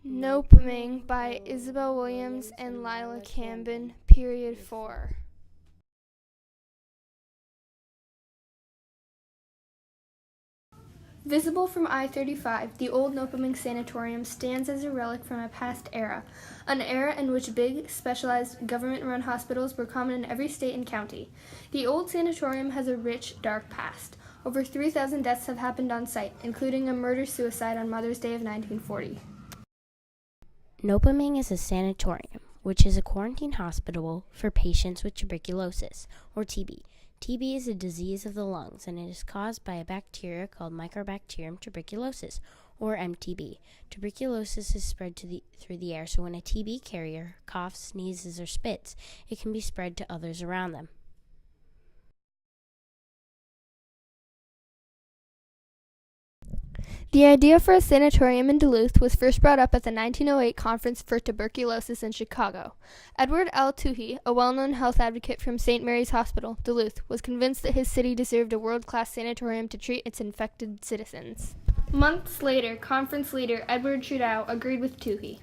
Nopeming by Isabel Williams and Lila Cambin, Period 4. Visible from I-35, the old Nopeming Sanatorium stands as a relic from a past era, an era in which big, specialized, government-run hospitals were common in every state and county. The old sanatorium has a rich, dark past. Over 3,000 deaths have happened on site, including a murder-suicide on Mother's Day of 1940. Nopeming is a sanatorium, which is a quarantine hospital for patients with tuberculosis, or TB. TB is a disease of the lungs, and it is caused by a bacteria called Mycobacterium tuberculosis, or MTB. Tuberculosis is spread through the air, so when a TB carrier coughs, sneezes, or spits, it can be spread to others around them. The idea for a sanatorium in Duluth was first brought up at the 1908 Conference for Tuberculosis in Chicago. Edward L. Toohey, a well-known health advocate from St. Mary's Hospital, Duluth, was convinced that his city deserved a world-class sanatorium to treat its infected citizens. Months later, conference leader Edward Trudeau agreed with Toohey.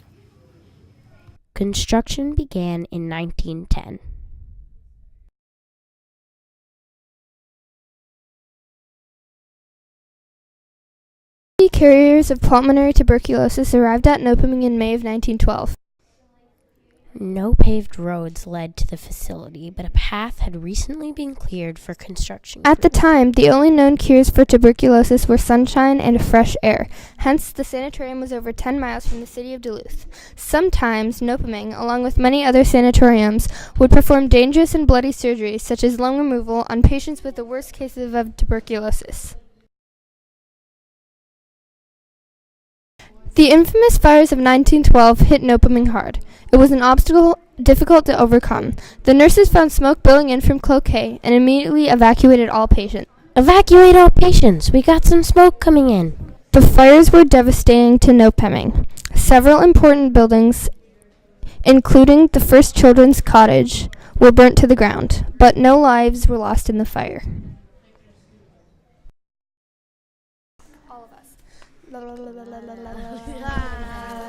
Construction began in 1910. Carriers of pulmonary tuberculosis arrived at Nopeming in May of 1912. No paved roads led to the facility, but a path had recently been cleared for construction. At the time, the only known cures for tuberculosis were sunshine and fresh air. Hence, the sanatorium was over 10 miles from the city of Duluth. Sometimes, Nopeming, along with many other sanatoriums, would perform dangerous and bloody surgeries, such as lung removal, on patients with the worst cases of tuberculosis. The infamous fires of 1912 hit Nopeming hard. It was an obstacle difficult to overcome. The nurses found smoke billowing in from Cloquet and immediately evacuated all patients. Evacuate all patients! We got some smoke coming in! The fires were devastating to Nopeming. Several important buildings, including the first children's cottage, were burnt to the ground, but no lives were lost in the fire.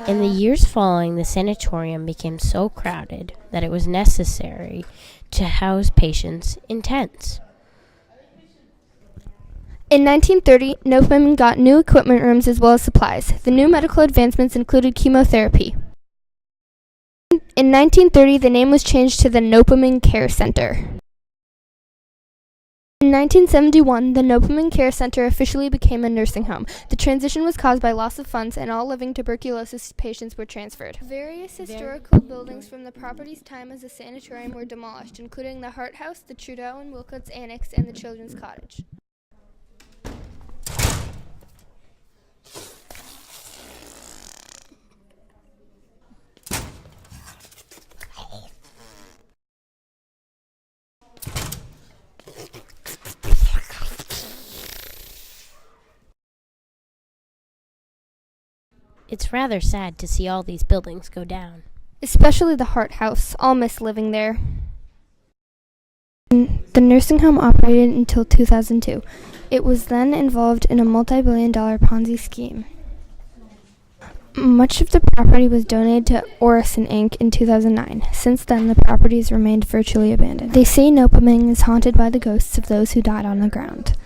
In the years following, the sanatorium became so crowded that it was necessary to house patients in tents. In 1930, Nopeming got new equipment rooms as well as supplies. The new medical advancements included chemotherapy. In 1930, the name was changed to the Nopeming Care Center. In 1971, the Nopeming Care Center officially became a nursing home. The transition was caused by loss of funds, and all living tuberculosis patients were transferred. Various historical buildings from the property's time as a sanatorium were demolished, including the Hart House, the Trudeau and Wilcott's Annex, and the Children's Cottage. It's rather sad to see all these buildings go down. Especially the Hart House. I'll miss living there. The nursing home operated until 2002. It was then involved in a multi-billion-dollar Ponzi scheme. Much of the property was donated to Orison Inc. in 2009. Since then, the property has remained virtually abandoned. They say Nopeming is haunted by the ghosts of those who died on the ground.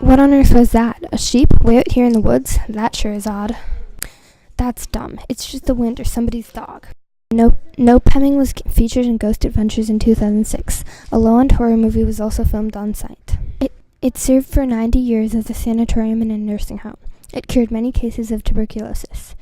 What on earth was that? A sheep way out here in the woods? That sure is odd. That's dumb. It's just the wind or somebody's dog. Nopeming was featured in Ghost Adventures in 2006. A low-end horror movie was also filmed on site. It served for 90 years as a sanatorium and a nursing home. It cured many cases of tuberculosis.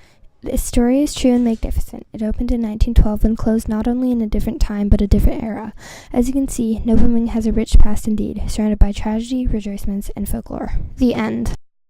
This story is true and magnificent. It opened in 1912 and closed not only in a different time but a different era. As you can see, Nopeming has a rich past indeed, surrounded by tragedy, rejoicements, and folklore. The end.